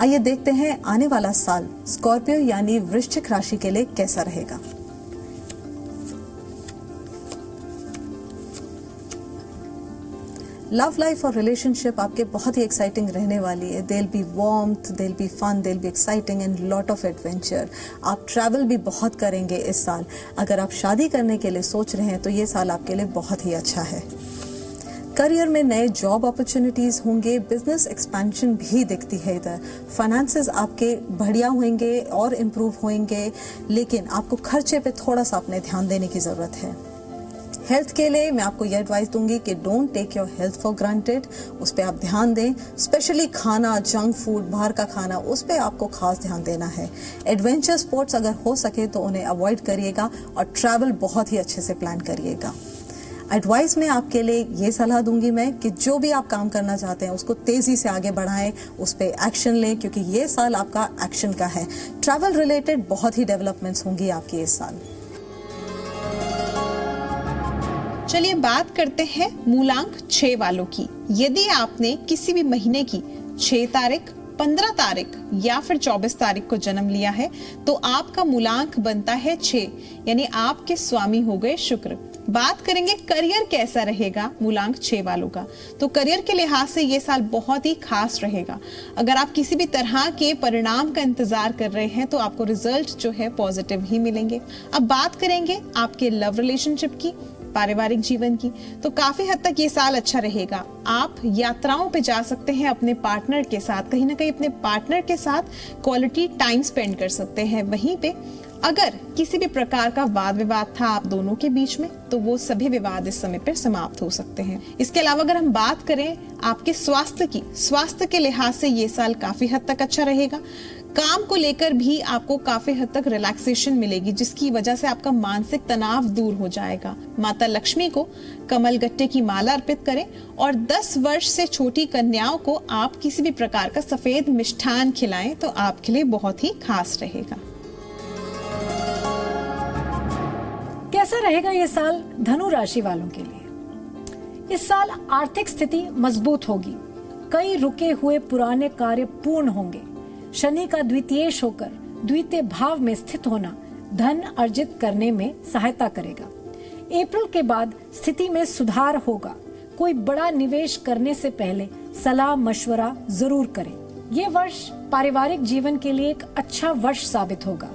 आइए देखते हैं आने वाला साल स्कॉर्पियो यानी वृश्चिक राशि के लिए कैसा रहेगा। लव लाइफ और रिलेशनशिप आपके बहुत ही एक्साइटिंग रहने वाली है। There be warmth, there be fun, there be exciting and lot of adventure. आप ट्रैवल भी बहुत करेंगे इस साल। अगर आप शादी करने के लिए सोच रहे हैं तो ये साल आपके लिए बहुत ही अच्छा है। करियर में नए जॉब अपॉर्चुनिटीज होंगे। बिजनेस एक्सपेंशन भी दिखती है इधर। फाइनेंसेस आपके बढ़िया होंगे और इम्प्रूव होंगे, लेकिन आपको खर्चे पे थोड़ा सा अपने ध्यान देने की जरूरत है। हेल्थ के लिए मैं आपको यह एडवाइस दूंगी कि don't take your health for granted. उस पर आप ध्यान दें। स्पेशली खाना, जंक फूड, बाहर का खाना, उस पर आपको खास ध्यान देना है। एडवेंचर स्पोर्ट्स अगर हो सके तो उन्हें अवॉइड करिएगा और ट्रैवल बहुत ही अच्छे से प्लान करिएगा। एडवाइस में आपके लिए ये सलाह दूंगी मैं कि जो भी आप काम करना चाहते हैं उसको तेजी से आगे बढ़ाएं, उस पर एक्शन लें, क्योंकि ये साल आपका एक्शन का है। ट्रैवल रिलेटेड बहुत ही डेवलपमेंट्स होंगी आपकी इस साल।
चलिए बात करते हैं मूलांक 6 वालों की। यदि आपने किसी भी महीने की 6 तारीख, 15 तारीख या फिर 24 तारीख को जन्म लिया है तो आपका मूलांक बनता है 6, यानी आपके स्वामी हो गए शुक्र। बात करेंगे करियर कैसा रहेगा मूलांक 6 वालों का। तो करियर के लिहाज से ये साल बहुत ही खास रहेगा। अगर आप किसी भी तरह के परिणाम का इंतजार कर रहे हैं तो आपको रिजल्ट जो है पॉजिटिव ही मिलेंगे। अब बात करेंगे आपके लव रिलेशनशिप की। पारिवारिक जीवन की, तो काफी हद तक ये साल अच्छा रहेगा। आप यात्राओं पे जा सकते हैं अपने पार्टनर के साथ, कहीं ना कहीं अपने पार्टनर के साथ क्वालिटी टाइम स्पेंड कर सकते हैं। वहीं पे अगर किसी भी प्रकार का वाद विवाद था आप दोनों के बीच में, तो वो सभी विवाद इस समय पर समाप्त हो सकते हैं। इसके अलावा अगर हम बात करें आपके स्वास्थ्य के लिहाज से ये साल काफी हद तक अच्छा रहेगा। काम को लेकर भी आपको काफी हद तक रिलैक्सेशन मिलेगी, जिसकी वजह से आपका मानसिक तनाव दूर हो जाएगा। माता लक्ष्मी को कमल गट्टे की माला अर्पित करें और 10 वर्ष से छोटी कन्याओं को आप किसी भी प्रकार का सफेद मिष्ठान खिलाएं, तो आपके लिए बहुत ही खास रहेगा।
कैसा रहेगा ये साल धनु राशि वालों के लिए? इस साल आर्थिक स्थिति मजबूत होगी, कई रुके हुए पुराने कार्य पूर्ण होंगे। शनि का द्वितीयेश होकर द्वितीय भाव में स्थित होना धन अर्जित करने में सहायता करेगा। अप्रैल के बाद स्थिति में सुधार होगा। कोई बड़ा निवेश करने से पहले सलाह मशवरा जरूर करें। ये वर्ष पारिवारिक जीवन के लिए एक अच्छा वर्ष साबित होगा।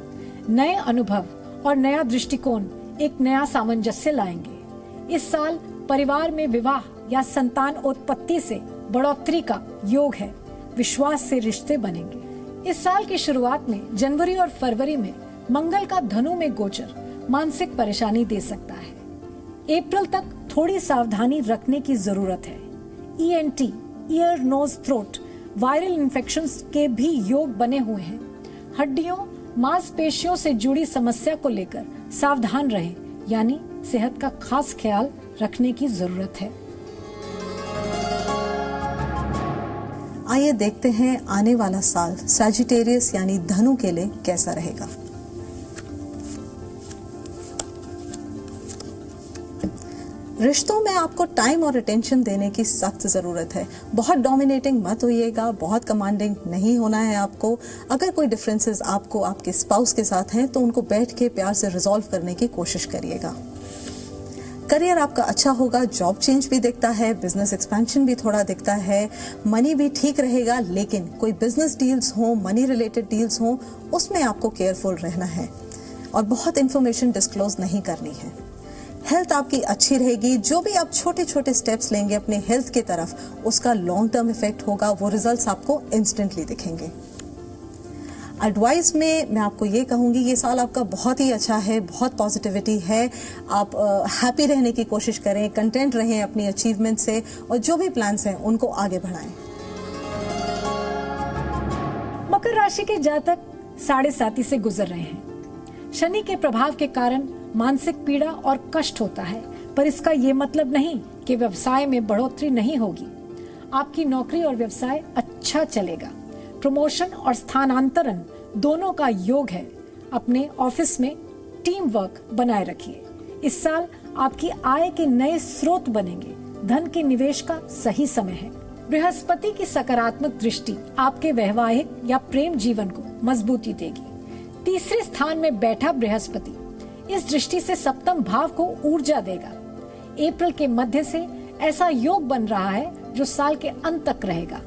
नए अनुभव और नया दृष्टिकोण एक नया सामंजस्य लाएंगे। इस साल परिवार में विवाह या संतान उत्पत्ति से बढ़ोतरी का योग है। विश्वास से रिश्ते बनेंगे। इस साल की शुरुआत में जनवरी और फरवरी में मंगल का धनु में गोचर मानसिक परेशानी दे सकता है। अप्रैल तक थोड़ी सावधानी रखने की जरूरत है। ENT, ear nose throat, viral infections के भी योग बने हुए हैं। हड्डियों मांसपेशियों से जुड़ी समस्या को लेकर सावधान रहें, यानी सेहत का खास ख्याल रखने की जरूरत है।
आइए देखते हैं आने वाला साल सैजिटेरियस यानी धनु के लिए कैसा रहेगा। रिश्तों में आपको टाइम और अटेंशन देने की सख्त जरूरत है। बहुत डोमिनेटिंग मत होइएगा, बहुत कमांडिंग नहीं होना है आपको। अगर कोई डिफरेंसेस आपको आपके स्पाउस के साथ हैं तो उनको बैठ के प्यार से रिजॉल्व करने की कोशिश करिएगा। करियर आपका अच्छा होगा, जॉब चेंज भी दिखता है, बिजनेस एक्सपेंशन भी थोड़ा दिखता है, मनी भी ठीक रहेगा। लेकिन कोई बिजनेस डील्स हो, मनी रिलेटेड डील्स हो, उसमें आपको केयरफुल रहना है और बहुत इंफॉर्मेशन डिस्क्लोज नहीं करनी है। हेल्थ आपकी अच्छी रहेगी। जो भी आप छोटे छोटे स्टेप्स लेंगे अपने हेल्थ की तरफ, उसका लॉन्ग टर्म इफेक्ट होगा। वो रिजल्ट्स आपको इंस्टेंटली दिखेंगे। एडवाइस में मैं आपको ये कहूंगी, ये साल आपका बहुत ही अच्छा है, बहुत पॉजिटिविटी है। आप हैप्पी रहने की कोशिश करें, कंटेंट रहें अपनी अचीवमेंट से और जो भी प्लान्स हैं उनको आगे बढ़ाएं।
मकर राशि के जातक 7.5 से गुजर रहे हैं। शनि के प्रभाव के कारण मानसिक पीड़ा और कष्ट होता है, पर इसका ये मतलब नहीं कि व्यवसाय में बढ़ोतरी नहीं होगी। आपकी नौकरी और व्यवसाय अच्छा चलेगा। प्रमोशन और स्थानांतरण दोनों का योग है। अपने ऑफिस में टीम वर्क बनाए रखिए। इस साल आपकी आय के नए स्रोत बनेंगे। धन के निवेश का सही समय है। बृहस्पति की सकारात्मक दृष्टि आपके वैवाहिक या प्रेम जीवन को मजबूती देगी। तीसरे स्थान में बैठा बृहस्पति इस दृष्टि से सप्तम भाव को ऊर्जा देगा। अप्रैल के मध्य से ऐसा योग बन रहा है जो साल के अंत तक रहेगा।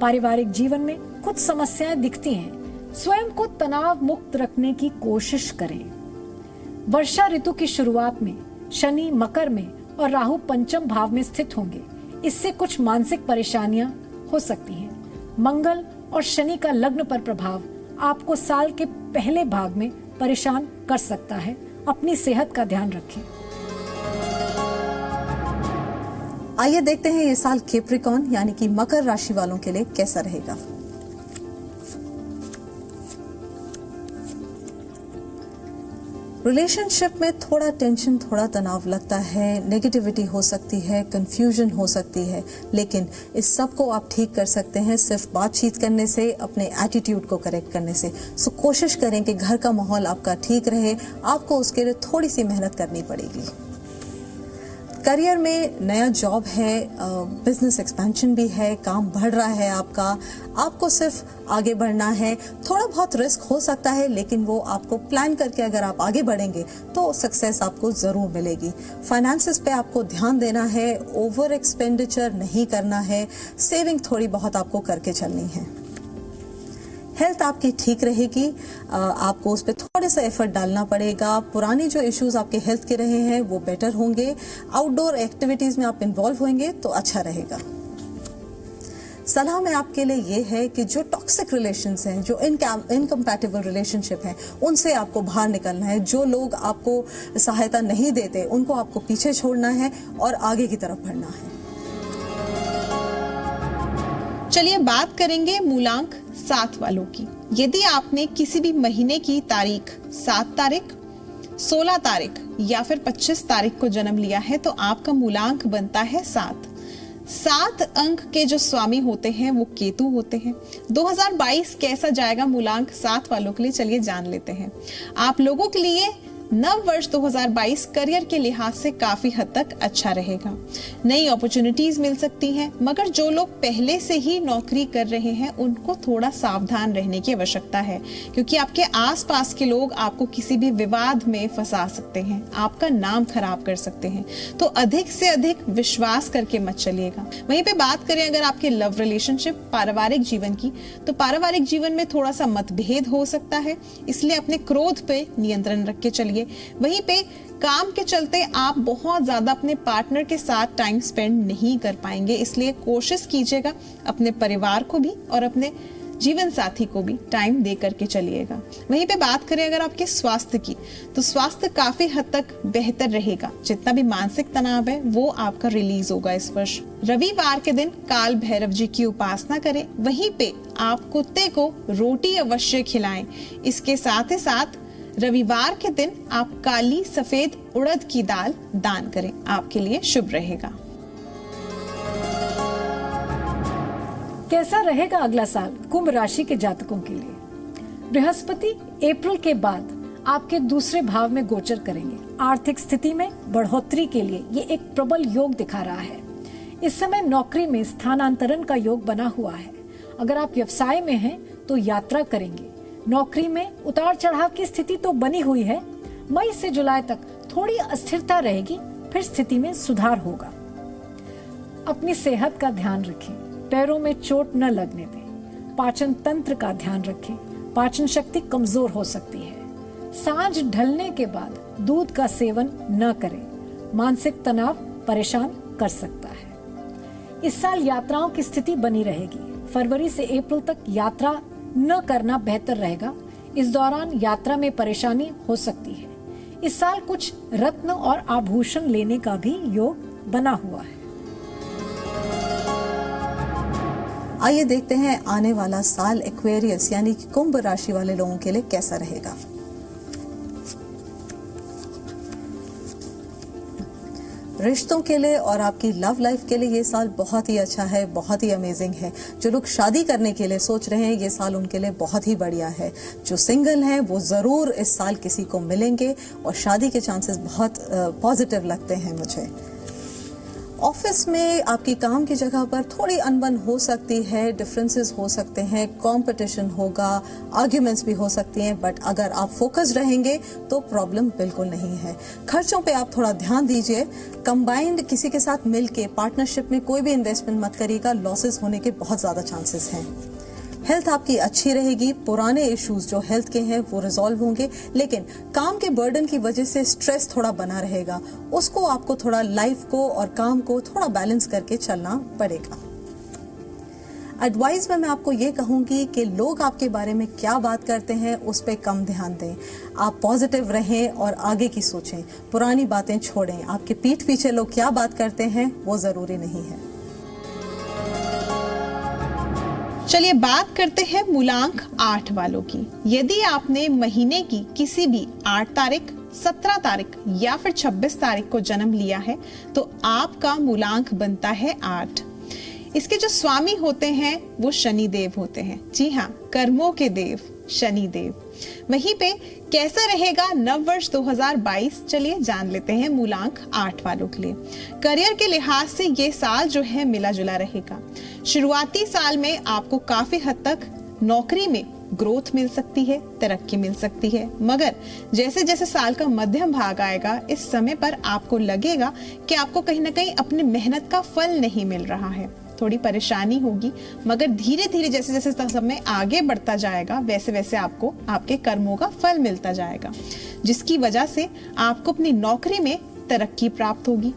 पारिवारिक जीवन में कुछ समस्याएं दिखती हैं। स्वयं को तनाव मुक्त रखने की कोशिश करें। वर्षा ऋतु की शुरुआत में शनि मकर में और राहु पंचम भाव में स्थित होंगे। इससे कुछ मानसिक परेशानियां हो सकती हैं। मंगल और शनि का लग्न पर प्रभाव आपको साल के पहले भाग में परेशान कर सकता है। अपनी सेहत का ध्यान रखें।
आइए देखते हैं ये साल कैप्रिकॉर्न यानी कि मकर राशि वालों के लिए कैसा रहेगा। रिलेशनशिप में थोड़ा टेंशन, थोड़ा तनाव लगता है, नेगेटिविटी हो सकती है, कंफ्यूजन हो सकती है, लेकिन इस सब को आप ठीक कर सकते हैं सिर्फ बातचीत करने से, अपने एटीट्यूड को करेक्ट करने से। सो कोशिश करें कि घर का माहौल आपका ठीक रहे। आपको उसके लिए थोड़ी सी मेहनत करनी पड़ेगी। करियर में नया जॉब है, बिजनेस एक्सपेंशन भी है, काम बढ़ रहा है आपका। आपको सिर्फ आगे बढ़ना है। थोड़ा बहुत रिस्क हो सकता है, लेकिन वो आपको प्लान करके अगर आप आगे बढ़ेंगे तो सक्सेस आपको जरूर मिलेगी। फाइनेंसेस पे आपको ध्यान देना है, ओवर एक्सपेंडिचर नहीं करना है, सेविंग थोड़ी बहुत आपको करके चलनी है। हेल्थ आपकी ठीक रहेगी, आपको उस पर थोड़े सा एफर्ट डालना पड़ेगा। पुरानी जो इश्यूज आपके हेल्थ के रहे हैं वो बेटर होंगे। आउटडोर एक्टिविटीज में आप इन्वॉल्व होंगे तो अच्छा रहेगा। सलाह में आपके लिए ये है कि जो टॉक्सिक रिलेशंस हैं, जो इनकम्पैटिबल रिलेशनशिप हैं, उनसे आपको बाहर निकलना है। जो लोग आपको सहायता नहीं देते उनको आपको पीछे छोड़ना है और आगे की तरफ बढ़ना है।
चलिए बात करेंगे मूलांक 7 वालों की। यदि आपने किसी भी महीने की तारीख 7 तारीख, 16 तारीख या फिर 25 तारीख को जन्म लिया है तो आपका मूलांक बनता है 7। 7 अंक के जो स्वामी होते हैं वो केतु होते हैं। 2022 कैसा जाएगा मूलांक 7 वालों के लिए, चलिए जान लेते हैं। आप लोगों के लिए नव वर्ष 2022 करियर के लिहाज से काफी हद तक अच्छा रहेगा। नई अपॉर्चुनिटीज मिल सकती हैं, मगर जो लोग पहले से ही नौकरी कर रहे हैं उनको थोड़ा सावधान रहने की आवश्यकता है, क्योंकि आपके आसपास के लोग आपको किसी भी विवाद में फंसा सकते हैं, आपका नाम खराब कर सकते हैं। तो अधिक से अधिक विश्वास करके मत चलिएगा। वहीं पे बात करें अगर आपके लव रिलेशनशिप, पारिवारिक जीवन की, तो पारिवारिक जीवन में थोड़ा सा मतभेद हो सकता है, इसलिए अपने क्रोध पे नियंत्रण रख के चलिए। वहीं पे काम के चलते आप बहुत ज्यादा अपने पार्टनर के साथ टाइम स्पेंड नहीं कर पाएंगे, इसलिए कोशिश कीजिएगा अपने परिवार को भी और अपने जीवन साथी को भी टाइम दे करके चलिएगा। वहीं पे बात करें अगर आपके स्वास्थ्य की, तो स्वास्थ्य काफी हद तक बेहतर रहेगा। जितना भी मानसिक तनाव है वो आपका रिलीज होगा इस वर्ष। रविवार के दिन काल भैरव जी की उपासना करें। वहीं पे आप कुत्ते को रोटी अवश्य खिलाएं। इसके साथ ही साथ रविवार के दिन आप काली सफेद उड़द की दाल दान करें, आपके लिए शुभ रहेगा।
कैसा रहेगा अगला साल कुंभ राशि के जातकों के लिए? बृहस्पति अप्रैल के बाद आपके दूसरे भाव में गोचर करेंगे। आर्थिक स्थिति में बढ़ोतरी के लिए ये एक प्रबल योग दिखा रहा है। इस समय नौकरी में स्थानांतरण का योग बना हुआ है। अगर आप व्यवसाय में हैं तो यात्रा करेंगे। नौकरी में उतार चढ़ाव की स्थिति तो बनी हुई है। मई से जुलाई तक थोड़ी अस्थिरता रहेगी, फिर स्थिति में सुधार होगा। अपनी सेहत का ध्यान रखें, पैरों में चोट न लगने दें। पाचन तंत्र का ध्यान रखें, पाचन शक्ति कमजोर हो सकती है। सांझ ढलने के बाद दूध का सेवन न करें, मानसिक तनाव परेशान कर सकता है। इस साल यात्राओं की स्थिति बनी रहेगी। फरवरी से अप्रैल तक यात्रा न करना बेहतर रहेगा। इस दौरान यात्रा में परेशानी हो सकती है। इस साल कुछ रत्न और आभूषण लेने का भी योग बना हुआ है।
आइए देखते हैं आने वाला साल एक्वेरियस यानी कि कुंभ राशि वाले लोगों के लिए कैसा रहेगा। रिश्तों के लिए और आपकी लव लाइफ के लिए ये साल बहुत ही अच्छा है, बहुत ही अमेजिंग है। जो लोग शादी करने के लिए सोच रहे हैं ये साल उनके लिए बहुत ही बढ़िया है। जो सिंगल हैं वो ज़रूर इस साल किसी को मिलेंगे और शादी के चांसेस बहुत पॉजिटिव लगते हैं मुझे। ऑफिस में आपकी काम की जगह पर थोड़ी अनबन हो सकती है, डिफरेंसेस हो सकते हैं, कंपटीशन होगा, आर्ग्यूमेंट्स भी हो सकती हैं, बट अगर आप फोकस रहेंगे तो प्रॉब्लम बिल्कुल नहीं है। खर्चों पे आप थोड़ा ध्यान दीजिए। कंबाइंड किसी के साथ मिलके पार्टनरशिप में कोई भी इन्वेस्टमेंट मत करिएगा, लॉसेस होने के बहुत ज़्यादा चांसेस हैं। हेल्थ आपकी अच्छी रहेगी। पुराने इश्यूज जो हेल्थ के हैं वो रिजॉल्व होंगे, लेकिन काम के बर्डन की वजह से स्ट्रेस थोड़ा बना रहेगा। उसको आपको थोड़ा लाइफ को और काम को थोड़ा बैलेंस करके चलना पड़ेगा। एडवाइस में मैं आपको ये कहूंगी कि लोग आपके बारे में क्या बात करते हैं उस पर कम ध्यान दें। आप पॉजिटिव रहें और आगे की सोचें, पुरानी बातें छोड़ें। आपके पीठ पीछे लोग क्या बात करते हैं वो जरूरी नहीं है।
चलिए बात करते हैं मूलांक 8 वालों की। यदि आपने महीने की किसी भी 8 तारीख, 17 तारीख या फिर 26 तारीख को जन्म लिया है तो आपका मूलांक बनता है 8। इसके जो स्वामी होते हैं वो शनि देव होते हैं। जी हाँ, कर्मों के देव शनि देव। वहीं पे कैसा रहेगा नववर्ष 2022, चलिए जान लेते हैं मूलांक 8 वालों के लिए। करियर के लिहाज से ये साल जो है मिला जुला रहेगा। शुरुआती साल में आपको काफी हद तक नौकरी में ग्रोथ मिल सकती है, तरक्की मिल सकती है, मगर जैसे जैसे साल का मध्यम भाग आएगा इस समय पर आपको लगेगा कि आपको कहीं ना कहीं अपनी मेहनत का फल नहीं मिल रहा है। थोड़ी परेशानी होगी, मगर धीरे धीरे जैसे जैसे समय आगे बढ़ता जाएगा वैसे वैसे आपको आपके कर्मों का फल मिलता जाएगा, जिसकी वजह से आपको अपनी नौकरी में तरक्की प्राप्त होगी।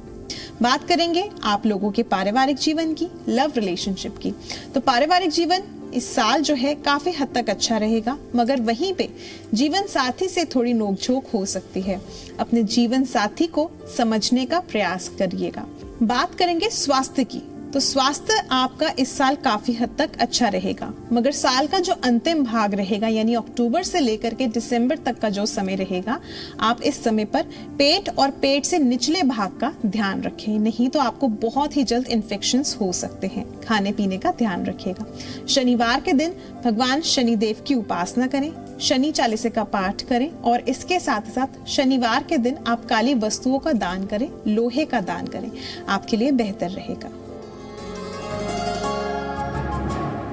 बात करेंगे आप लोगों के पारिवारिक जीवन की, लव रिलेशनशिप की। तो पारिवारिक जीवन इस साल जो है काफी हद तक अच्छा रहेगा, मगर वहीं पे जीवन साथी से थोड़ी नोकझोंक हो सकती है। अपने जीवन साथी को समझने का प्रयास करिएगा। बात करेंगे स्वास्थ्य की, तो स्वास्थ्य आपका इस साल काफी हद तक अच्छा रहेगा, मगर साल का जो अंतिम भाग रहेगा यानी अक्टूबर से लेकर के दिसंबर तक का जो समय रहेगा, आप इस समय पर पेट और पेट से निचले भाग का ध्यान रखें, नहीं तो आपको बहुत ही जल्द इन्फेक्शंस हो सकते हैं। खाने पीने का ध्यान रखिएगा। शनिवार के दिन भगवान शनिदेव की उपासना करें, शनि चालीसा का पाठ करें और इसके साथ साथ शनिवार के दिन आप काली वस्तुओं का दान करें, लोहे का दान करें, आपके लिए बेहतर रहेगा।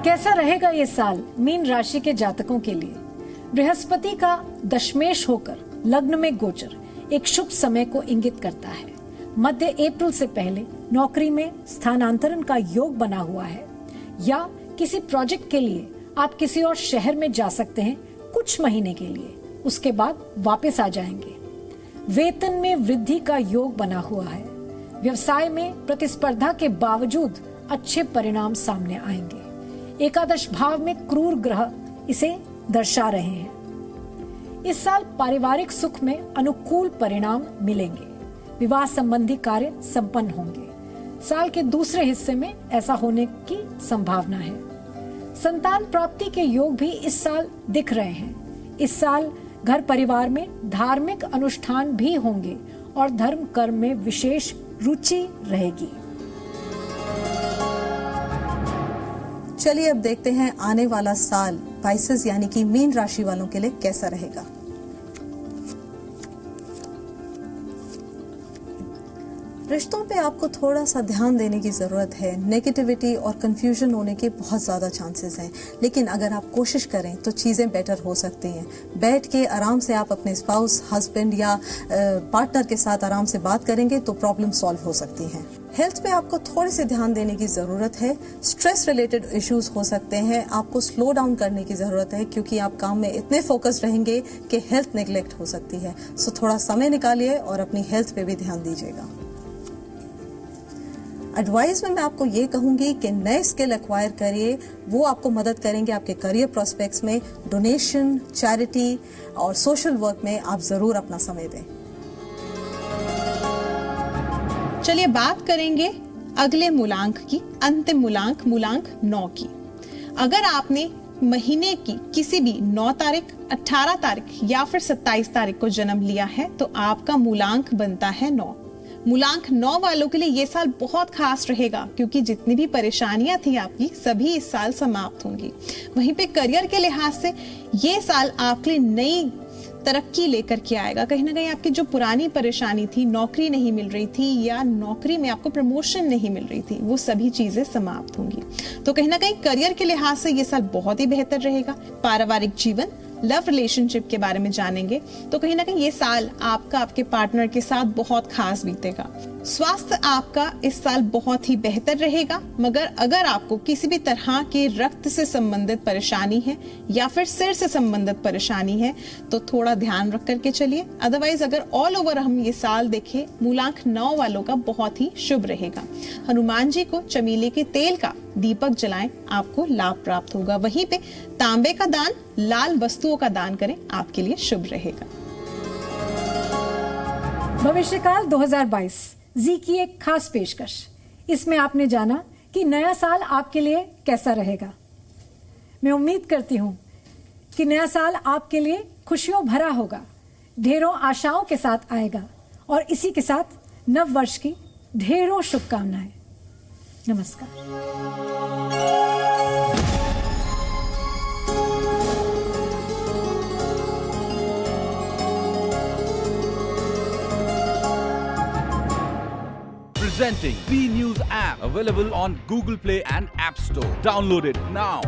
कैसा रहेगा ये साल मीन राशि के जातकों के लिए? बृहस्पति का दशमेश होकर लग्न में गोचर एक शुभ समय को इंगित करता है। मध्य अप्रैल से पहले नौकरी में स्थानांतरण का योग बना हुआ है, या किसी प्रोजेक्ट के लिए आप किसी और शहर में जा सकते हैं कुछ महीने के लिए, उसके बाद वापस आ जाएंगे। वेतन में वृद्धि का योग बना हुआ है। व्यवसाय में प्रतिस्पर्धा के बावजूद अच्छे परिणाम सामने आएंगे। एकादश भाव में क्रूर ग्रह इसे दर्शा रहे हैं। इस साल पारिवारिक सुख में अनुकूल परिणाम मिलेंगे। विवाह संबंधी कार्य संपन्न होंगे। साल के दूसरे हिस्से में ऐसा होने की संभावना है। संतान प्राप्ति के योग भी इस साल दिख रहे हैं। इस साल घर परिवार में धार्मिक अनुष्ठान भी होंगे और धर्म कर्म में विशेष रुचि रहेगी।
चलिए अब देखते हैं आने वाला साल पाइसेस यानी कि मीन राशि वालों के लिए कैसा रहेगा। रिश्तों पे आपको थोड़ा सा ध्यान देने की जरूरत है। नेगेटिविटी और कंफ्यूजन होने के बहुत ज्यादा चांसेस हैं, लेकिन अगर आप कोशिश करें तो चीजें बेटर हो सकती हैं। बैठ के आराम से आप अपने स्पाउस, हस्बैंड या पार्टनर के साथ आराम से बात करेंगे तो प्रॉब्लम सॉल्व हो सकती हैं। हेल्थ पे आपको थोड़े से ध्यान देने की जरूरत है। स्ट्रेस रिलेटेड इश्यूज हो सकते हैं, आपको स्लो डाउन करने की जरूरत है, क्योंकि आप काम में इतने फोकस रहेंगे कि हेल्थ नेग्लेक्ट हो सकती है। सो थोड़ा समय निकालिए और अपनी हेल्थ पे भी ध्यान दीजिएगा। एडवाइस में मैं आपको ये कहूंगी कि नए स्किल एक्वायर करिए, वो आपको मदद करेंगे आपके करियर प्रोस्पेक्ट्स में। डोनेशन, चैरिटी और सोशल वर्क में आप जरूर अपना समय दें।
चलिए बात करेंगे अगले मूलांक की, अंतिम मूलांक 9 की। अगर आपने महीने की किसी भी 9 तारीख, 18 तारीख या फिर 27 तारीख को जन्म लिया है तो आपका मूलांक बनता है 9। मूलांक 9 वालों के लिए ये साल बहुत खास रहेगा, क्योंकि जितनी भी परेशानियां थी आपकी सभी इस साल समाप्त होंगी। वहीं पे करियर के लिहाज से ये साल आपके लिए नई तरक्की लेकर के आएगा। कहीं ना कहीं आपकी जो पुरानी परेशानी थी, नौकरी नहीं मिल रही थी या नौकरी में आपको प्रमोशन नहीं मिल रही थी, वो सभी चीजें समाप्त होंगी। तो कहीं ना कहीं करियर के लिहाज से ये साल बहुत ही बेहतर रहेगा। पारिवारिक जीवन, लव रिलेशनशिप के बारे में जानेंगे तो कहीं ना कहीं ये साल आपका आपके पार्टनर के साथ बहुत खास बीतेगा। स्वास्थ्य आपका इस साल बहुत ही बेहतर रहेगा, मगर अगर आपको किसी भी तरह के रक्त से संबंधित परेशानी है या फिर सिर से संबंधित परेशानी है तो थोड़ा ध्यान रख करके चलिए। अदरवाइज अगर ऑल ओवर हम ये साल देखें, मूलांक 9 वालों का बहुत ही शुभ रहेगा। हनुमान जी को चमेली के तेल का दीपक जलाएं, आपको लाभ प्राप्त होगा। वहीं पे तांबे का दान, लाल वस्तुओं का दान करें, आपके लिए शुभ रहेगा।
भविष्यकाल 2022 जी की एक खास पेशकश। इसमें आपने जाना कि नया साल आपके लिए कैसा रहेगा। मैं उम्मीद करती हूँ कि नया साल आपके लिए खुशियों भरा होगा, ढेरों आशाओं के साथ आएगा और इसी के साथ नव वर्ष की ढेरों शुभकामनाएं। नमस्कार।
Presenting B News app, available on Google Play and App Store. Download it now.